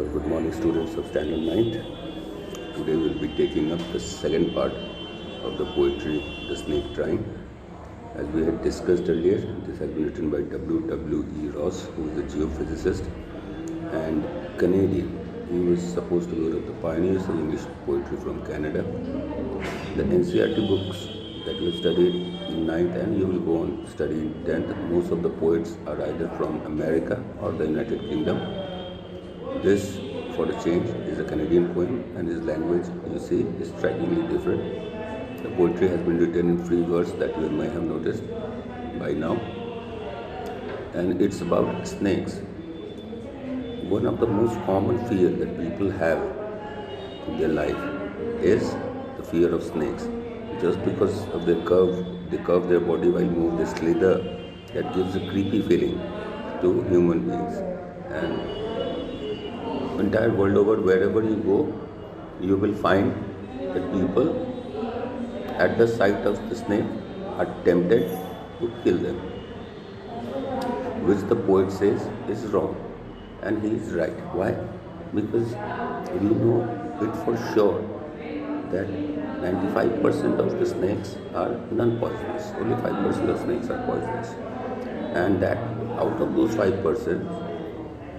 Well, good morning, students of Standard 9th. Today we'll be taking up the second part of the poetry, The Snake Drawing. As we had discussed earlier, this has been written by W. Ross, who is a geophysicist and Canadian. He was supposed to be one of the pioneers of English poetry from Canada. The NCERT books that you studied in 9th and you will go on studying 10th, most of the poets are either from America or the United Kingdom. This, for a change, is a Canadian poem, and his language, you see, is strikingly different. The poetry has been written in free verse that you may have noticed by now, and it's about snakes. One of the most common fear that people have in their life is the fear of snakes. Just because of their curve, they curve their body while move, they slither. That gives a creepy feeling to human beings. And entire world over, wherever you go, you will find that people at the sight of the snake are tempted to kill them, which the poet says is wrong, and he is right. Why? Because we know it for sure that 95% of the snakes are non-poisonous. Only 5% of snakes are poisonous, and that out of those 5%,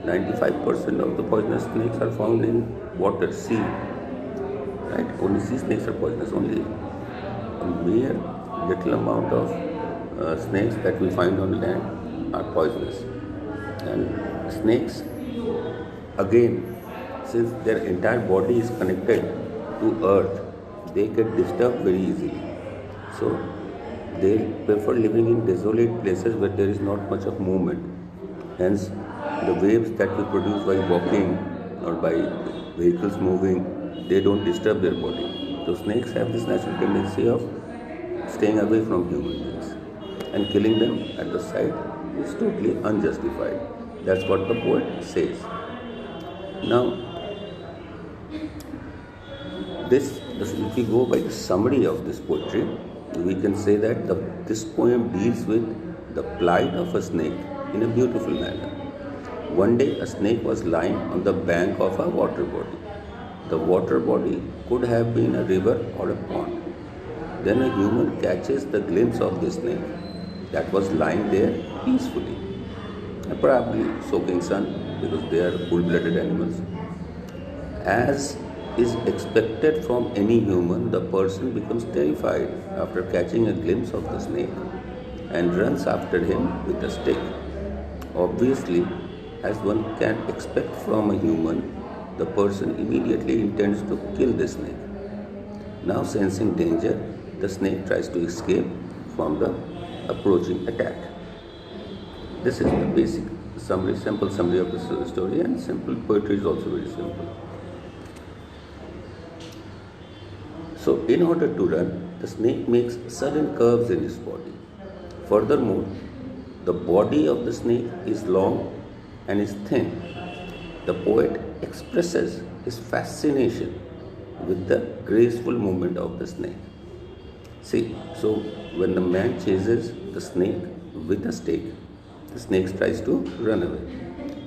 95% of the poisonous snakes are found in water, sea. Right? Only sea snakes are poisonous. Only a mere little amount of snakes that we find on land are poisonous. And snakes, again, since their entire body is connected to earth, they get disturbed very easily. So they prefer living in desolate places where there is not much of movement. Hence, the waves that we produce while walking or by vehicles moving, they don't disturb their body. So snakes have this natural tendency of staying away from human beings, and killing them at the sight is totally unjustified. That's what the poet says. Now, if we go by the summary of this poetry, we can say that this poem deals with the plight of a snake in a beautiful manner. One day a snake was lying on the bank of a water body. The water body could have been a river or a pond. Then a human catches the glimpse of the snake that was lying there peacefully, and probably soaking sun, because they are cool-blooded animals. As is expected from any human, the person becomes terrified after catching a glimpse of the snake and runs after him with a stick. Obviously, as one can expect from a human, the person immediately intends to kill the snake. Now, sensing danger, the snake tries to escape from the approaching attack. This is the basic summary, simple summary of the story, and simple poetry is also very simple. So, in order to run, the snake makes sudden curves in its body. Furthermore, the body of the snake is long and is thin. The poet expresses his fascination with the graceful movement of the snake. See, so when the man chases the snake with a stick, the snake tries to run away.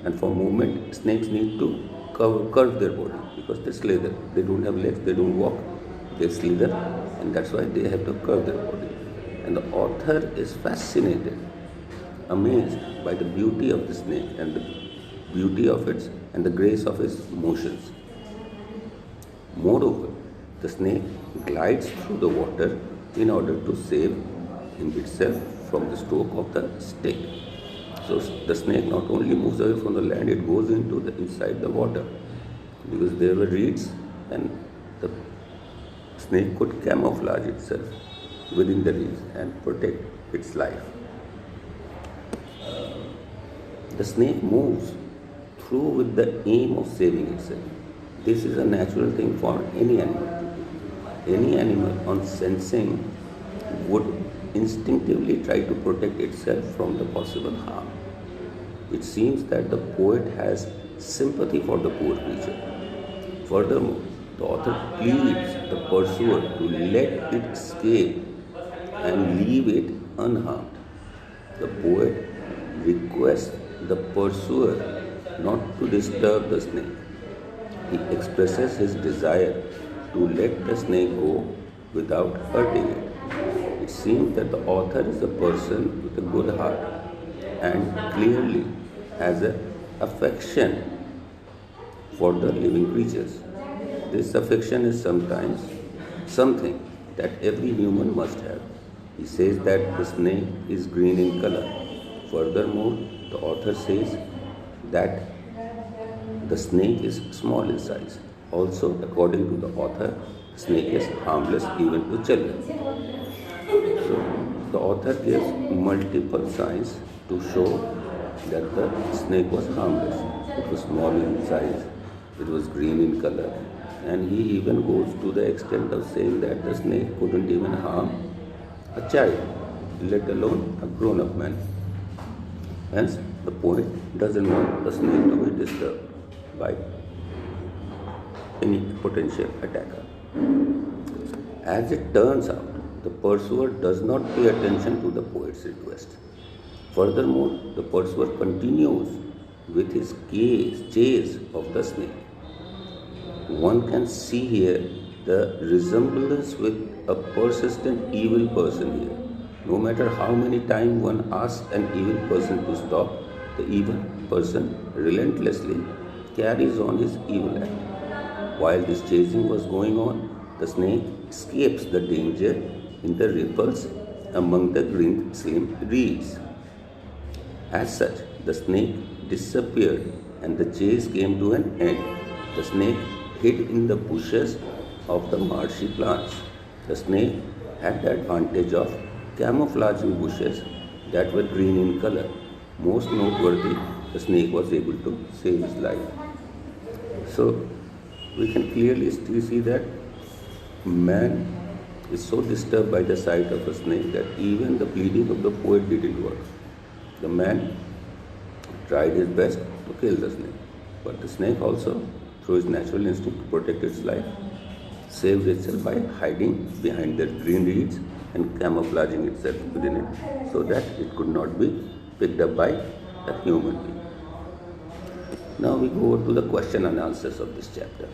And for movement, snakes need to curve their body because they slither. They don't have legs, they don't walk, they slither, and that's why they have to curve their body. And the author is fascinated, amazed by the beauty of the snake and the beauty of its and the grace of its motions. Moreover, the snake glides through the water in order to save itself from the stroke of the stick. So the snake not only moves away from the land, it goes inside the water, because there were reeds and the snake could camouflage itself within the reeds and protect its life. The snake moves through with the aim of saving itself. This is a natural thing for any animal. Any animal on sensing would instinctively try to protect itself from the possible harm. It seems that the poet has sympathy for the poor creature. Furthermore, the author pleads the pursuer to let it escape and leave it unharmed. The poet requests the pursuer not to disturb the snake He expresses his desire to let the snake go without hurting it. It seems that the author is a person with a good heart and clearly has an affection for the living creatures. This affection is sometimes something that every human must have. He says that the snake is green in color. Furthermore, the author says that the snake is small in size. Also, according to the author, the snake is harmless even to children. So, the author gives multiple signs to show that the snake was harmless. It was small in size, it was green in color, and he even goes to the extent of saying that the snake couldn't even harm a child, let alone a grown-up man. Hence, the poet doesn't want the snake to be disturbed by any potential attacker. As it turns out, the pursuer does not pay attention to the poet's request. Furthermore, the pursuer continues with his chase of the snake. One can see here the resemblance with a persistent evil person here. No matter how many times one asks an evil person to stop, the evil person relentlessly carries on his evil act. While this chasing was going on, the snake escapes the danger in the ripples among the green slim reeds. As such, the snake disappeared and the chase came to an end. The snake hid in the bushes of the marshy plants. The snake had the advantage of camouflaging bushes that were green in color. Most noteworthy, the snake was able to save his life. So, we can clearly see that man is so disturbed by the sight of a snake that even the pleading of the poet didn't work. The man tried his best to kill the snake, but the snake also, through its natural instinct to protect its life, saved itself by hiding behind the green reeds and camouflaging itself within it so that it could not be picked up by a human being. Now we go to the question and answers of this chapter.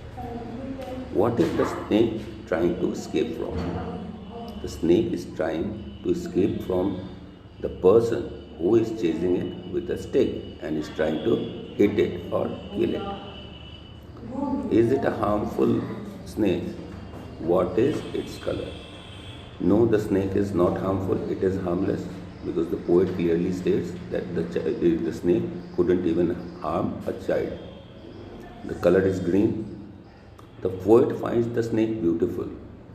What is the snake trying to escape from? The snake is trying to escape from the person who is chasing it with a stick and is trying to hit it or kill it. Is it a harmful snake? What is its color? No, the snake is not harmful, it is harmless, because the poet clearly states that the snake couldn't even harm a child. The color is green. The poet finds the snake beautiful.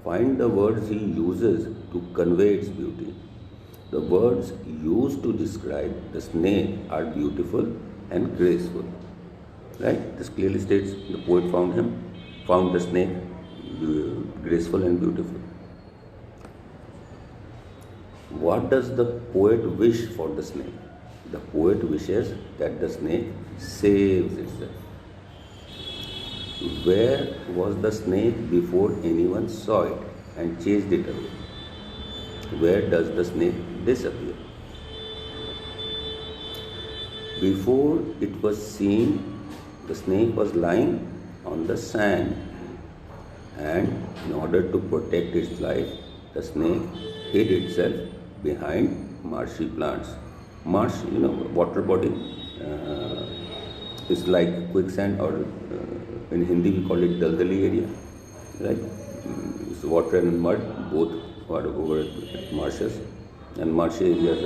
Find the words he uses to convey its beauty. The words used to describe the snake are beautiful and graceful. Right? This clearly states the poet found the snake graceful and beautiful. What does the poet wish for the snake? The poet wishes that the snake saves itself. Where was the snake before anyone saw it and chased it away? Where does the snake disappear? Before it was seen, the snake was lying on the sand, and in order to protect its life, the snake hid itself behind marshy plants. Marsh, water body is like quicksand, or in Hindi we call it daldali area, right? It's water and mud, both are over marshes, and marshy areas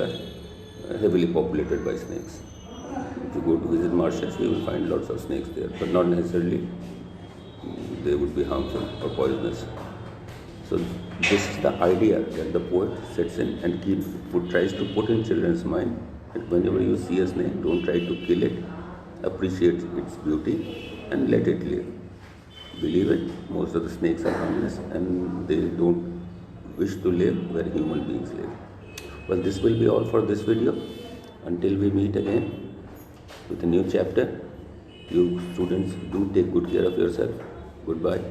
are heavily populated by snakes. If you go to visit marshes, you will find lots of snakes there, but not necessarily they would be harmful or poisonous. So this is the idea that the poet sets in and tries to put in children's mind, that whenever you see a snake, don't try to kill it, appreciate its beauty and let it live. Believe it, most of the snakes are harmless and they don't wish to live where human beings live. Well, this will be all for this video. Until we meet again with a new chapter, you students do take good care of yourself. Goodbye.